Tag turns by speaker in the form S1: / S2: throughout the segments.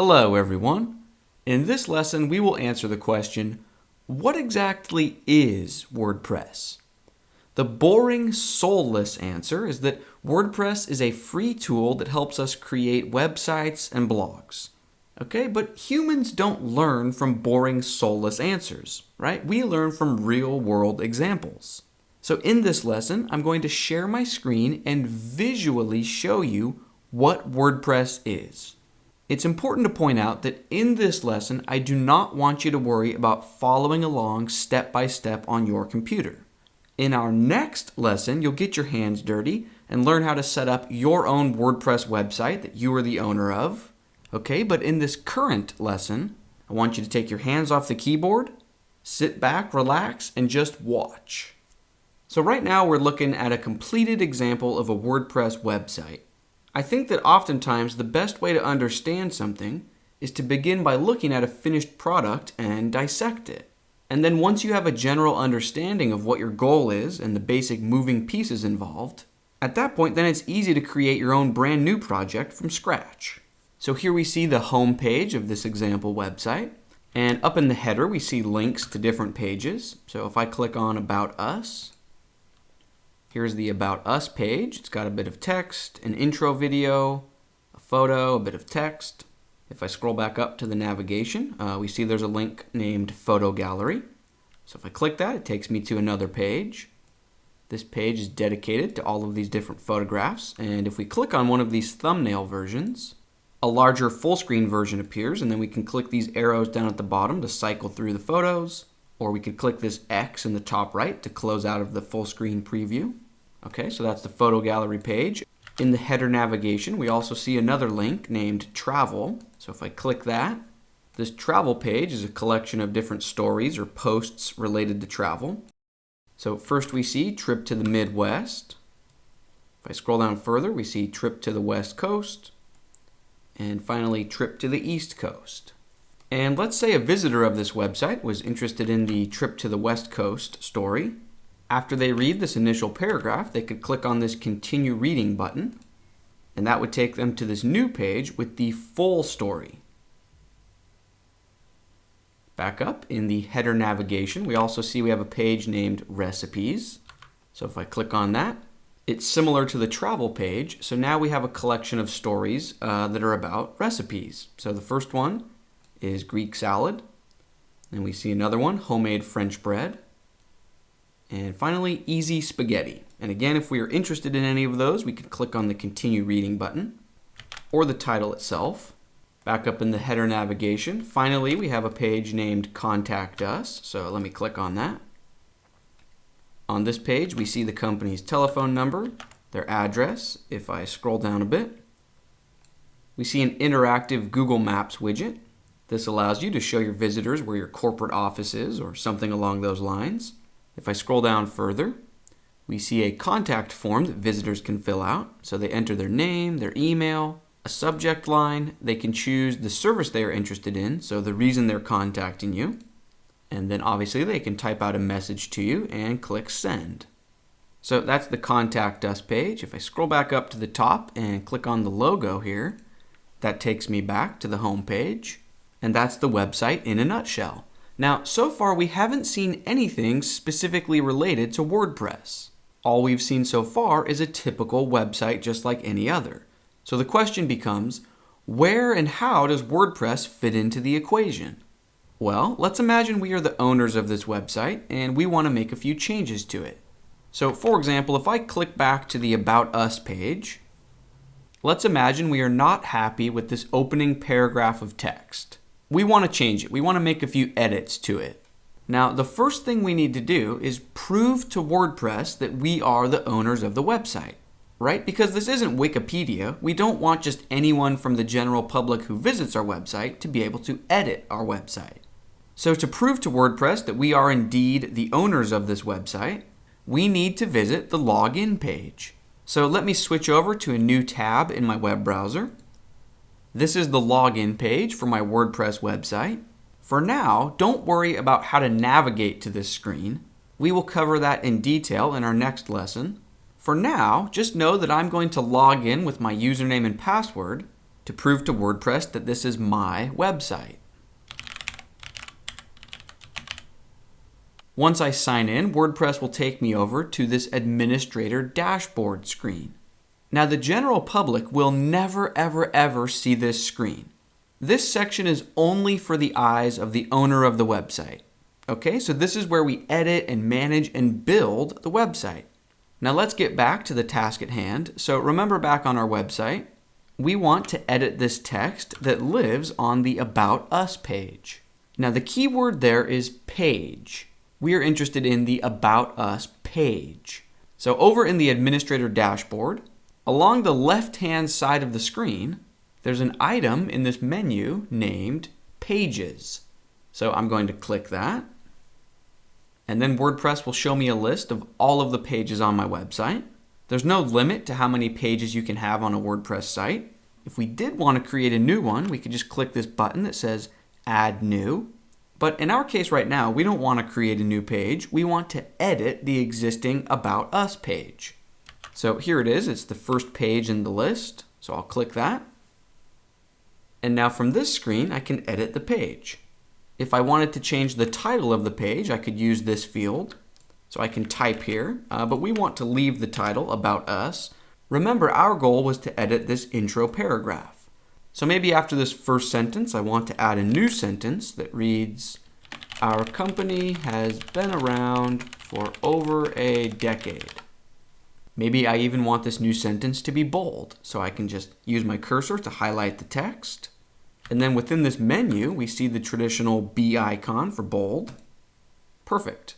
S1: Hello everyone. In this lesson we will answer the question, what exactly is WordPress? The boring, soulless answer is that WordPress is a free tool that helps us create websites and blogs. Okay, but humans don't learn from boring, soulless answers, right? We learn from real-world examples. So in this lesson, I'm going to share my screen and visually show you what WordPress is. It's important to point out that in this lesson, I do not want you to worry about following along step by step on your computer. In our next lesson, you'll get your hands dirty and learn how to set up your own WordPress website that you are the owner of. Okay, but in this current lesson, I want you to take your hands off the keyboard, sit back, relax, and just watch. So right now we're looking at a completed example of a WordPress website. I think that oftentimes the best way to understand something is to begin by looking at a finished product and dissect it. And then once you have a general understanding of what your goal is and the basic moving pieces involved, at that point then it's easy to create your own brand new project from scratch. So here we see the home page of this example website, and up in the header we see links to different pages. So if I click on About Us, here's the About Us page. It's got a bit of text, an intro video, a photo, a bit of text. If I scroll back up to the navigation, we see there's a link named Photo Gallery. So if I click that, it takes me to another page. This page is dedicated to all of these different photographs. And if we click on one of these thumbnail versions, a larger full screen version appears, and then we can click these arrows down at the bottom to cycle through the photos. Or we could click this X in the top right to close out of the full screen preview. Okay, so that's the photo gallery page. In the header navigation, we also see another link named Travel. So if I click that, this travel page is a collection of different stories or posts related to travel. So first we see Trip to the Midwest. If I scroll down further, we see Trip to the West Coast. And finally, Trip to the East Coast. And let's say a visitor of this website was interested in the Trip to the West Coast story. After they read this initial paragraph, they could click on this Continue Reading button, and that would take them to this new page with the full story. Back up in the header navigation, we also see we have a page named Recipes. So if I click on that, it's similar to the travel page. So now we have a collection of stories that are about recipes. So the first one is Greek salad. And we see another one, homemade French bread. And finally, easy spaghetti. And again, if we are interested in any of those, we could click on the Continue Reading button or the title itself. Back up in the header navigation, finally, we have a page named Contact Us. So let me click on that. On this page, we see the company's telephone number, their address. If I scroll down a bit, we see an interactive Google Maps widget. This allows you to show your visitors where your corporate office is or something along those lines. If I scroll down further, we see a contact form that visitors can fill out. So they enter their name, their email, a subject line. They can choose the service they are interested in, so the reason they're contacting you. And then obviously they can type out a message to you and click Send. So that's the Contact Us page. If I scroll back up to the top and click on the logo here, that takes me back to the home page. And that's the website in a nutshell. Now, so far we haven't seen anything specifically related to WordPress. All we've seen so far is a typical website just like any other. So the question becomes, where and how does WordPress fit into the equation? Well, let's imagine we are the owners of this website and we want to make a few changes to it. So for example, if I click back to the About Us page, let's imagine we are not happy with this opening paragraph of text. We want to change it. We want to make a few edits to it. Now, the first thing we need to do is prove to WordPress that we are the owners of the website, right? Because this isn't Wikipedia. We don't want just anyone from the general public who visits our website to be able to edit our website. So to prove to WordPress that we are indeed the owners of this website, we need to visit the login page. So let me switch over to a new tab in my web browser. This is the login page for my WordPress website. For now, don't worry about how to navigate to this screen. We will cover that in detail in our next lesson. For now, just know that I'm going to log in with my username and password to prove to WordPress that this is my website. Once I sign in, WordPress will take me over to this administrator dashboard screen. Now, the general public will never, ever, ever see this screen. This section is only for the eyes of the owner of the website. Okay, so this is where we edit and manage and build the website. Now let's get back to the task at hand. So remember, back on our website, we want to edit this text that lives on the About Us page. Now the key word there is page. We are interested in the About Us page. So over in the administrator dashboard, along the left-hand side of the screen, there's an item in this menu named Pages. So I'm going to click that. And then WordPress will show me a list of all of the pages on my website. There's no limit to how many pages you can have on a WordPress site. If we did want to create a new one, we could just click this button that says Add New. But in our case right now, we don't want to create a new page. We want to edit the existing About Us page. So here it is. It's the first page in the list. So I'll click that. And now from this screen, I can edit the page. If I wanted to change the title of the page, I could use this field. So I can type here, but we want to leave the title About Us. Remember, our goal was to edit this intro paragraph. So maybe after this first sentence, I want to add a new sentence that reads, "Our company has been around for over a decade." Maybe I even want this new sentence to be bold, so I can just use my cursor to highlight the text. And then within this menu, we see the traditional B icon for bold. Perfect.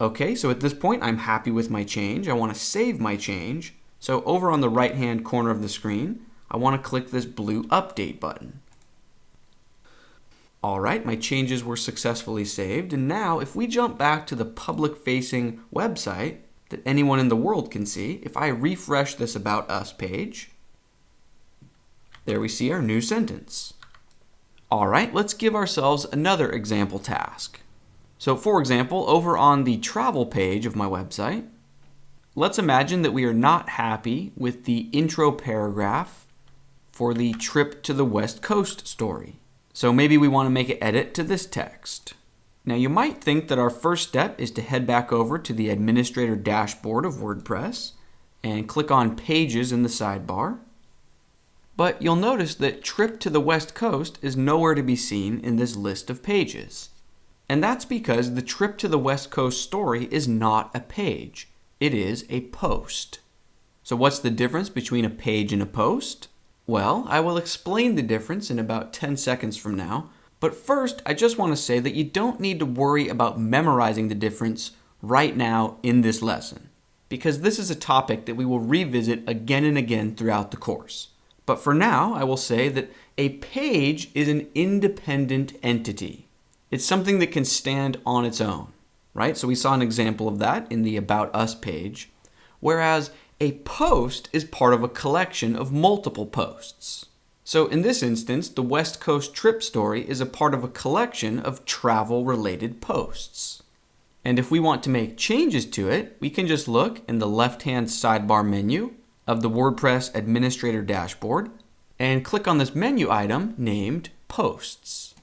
S1: Okay, so at this point, I'm happy with my change. I want to save my change. So over on the right-hand corner of the screen, I want to click this blue Update button. All right, my changes were successfully saved. And now, if we jump back to the public-facing website that anyone in the world can see, if I refresh this About Us page, there we see our new sentence. All right, let's give ourselves another example task. So for example, over on the travel page of my website, let's imagine that we are not happy with the intro paragraph for the trip to the West Coast story. So maybe we want to make an edit to this text. Now you might think that our first step is to head back over to the administrator dashboard of WordPress and click on Pages in the sidebar. But you'll notice that Trip to the West Coast is nowhere to be seen in this list of pages. And that's because the Trip to the West Coast story is not a page. It is a post. So what's the difference between a page and a post? Well, I will explain the difference in about 10 seconds from now. But first, I just want to say that you don't need to worry about memorizing the difference right now in this lesson, because this is a topic that we will revisit again and again throughout the course. But for now, I will say that a page is an independent entity. It's something that can stand on its own, right? So we saw an example of that in the About Us page, whereas a post is part of a collection of multiple posts. So in this instance, the West Coast trip story is a part of a collection of travel-related posts. And if we want to make changes to it, we can just look in the left-hand sidebar menu of the WordPress Administrator dashboard and click on this menu item named Posts.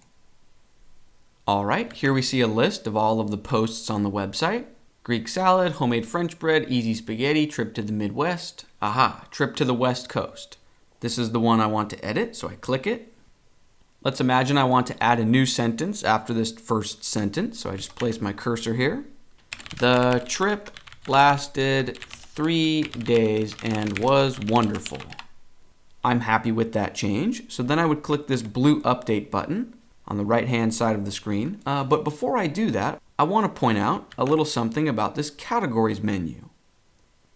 S1: All right, here we see a list of all of the posts on the website. Greek salad, homemade French bread, easy spaghetti, trip to the Midwest. Aha, trip to the West Coast. This is the one I want to edit, so I click it. Let's imagine I want to add a new sentence after this first sentence, so I just place my cursor here. The trip lasted 3 days and was wonderful. I'm happy with that change, so then I would click this blue Update button on the right-hand side of the screen. But before I do that, I want to point out a little something about this Categories menu.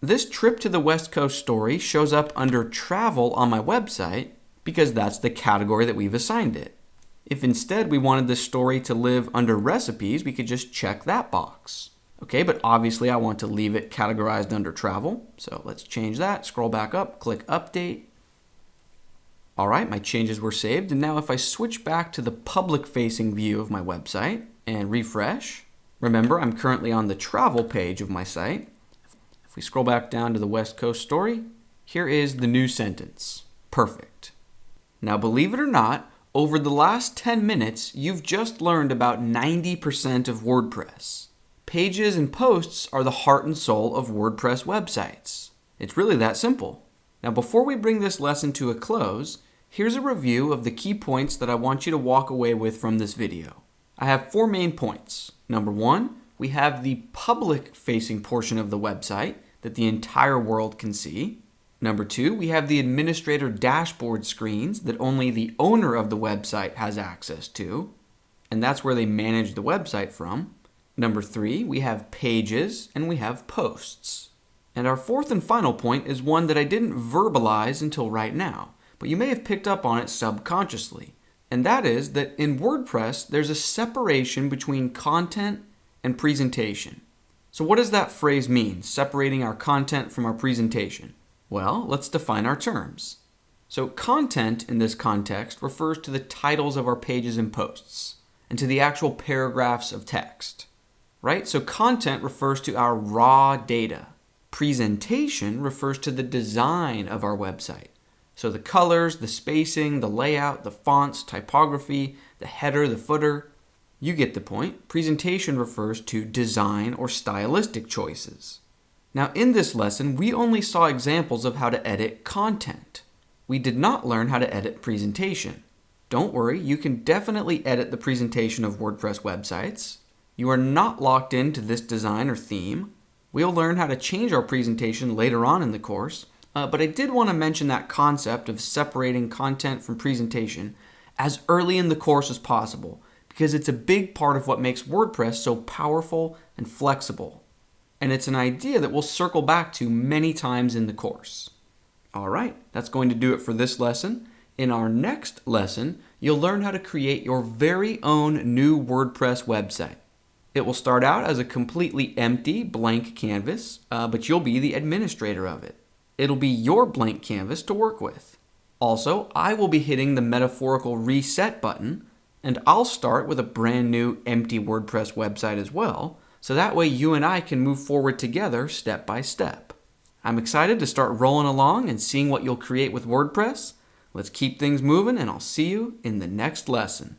S1: This Trip to the West Coast story shows up under Travel on my website because that's the category that we've assigned it. If instead we wanted this story to live under Recipes, we could just check that box. Okay, but obviously I want to leave it categorized under Travel, so let's change that. Scroll back up, click Update. All right, my changes were saved, and now if I switch back to the public-facing view of my website and refresh, remember I'm currently on the Travel page of my site. If we scroll back down to the West Coast story, here is the new sentence. Perfect. Now, believe it or not, over the last 10 minutes, you've just learned about 90% of WordPress. Pages and posts are the heart and soul of WordPress websites. It's really that simple. Now, before we bring this lesson to a close, here's a review of the key points that I want you to walk away with from this video. I have 4 main points. Number 1, we have the public-facing portion of the website that the entire world can see. Number 2, we have the administrator dashboard screens that only the owner of the website has access to, and that's where they manage the website from. Number 3, we have pages and we have posts. And our 4th and final point is one that I didn't verbalize until right now, but you may have picked up on it subconsciously. And that is that in WordPress, there's a separation between content and presentation. So what does that phrase mean, separating our content from our presentation? Well, let's define our terms. So content in this context refers to the titles of our pages and posts, and to the actual paragraphs of text, right? So content refers to our raw data. Presentation refers to the design of our website. So the colors, the spacing, the layout, the fonts, typography, the header, the footer. You get the point. Presentation refers to design or stylistic choices. Now in this lesson, we only saw examples of how to edit content. We did not learn how to edit presentation. Don't worry, you can definitely edit the presentation of WordPress websites. You are not locked into this design or theme. We'll learn how to change our presentation later on in the course. But I did want to mention that concept of separating content from presentation as early in the course as possible, because it's a big part of what makes WordPress so powerful and flexible. And it's an idea that we'll circle back to many times in the course. All right, that's going to do it for this lesson. In our next lesson, you'll learn how to create your very own new WordPress website. It will start out as a completely empty, blank canvas, but you'll be the administrator of it. It'll be your blank canvas to work with. Also, I will be hitting the metaphorical reset button, and I'll start with a brand new empty WordPress website as well, so that way you and I can move forward together step by step. I'm excited to start rolling along and seeing what you'll create with WordPress. Let's keep things moving, and I'll see you in the next lesson.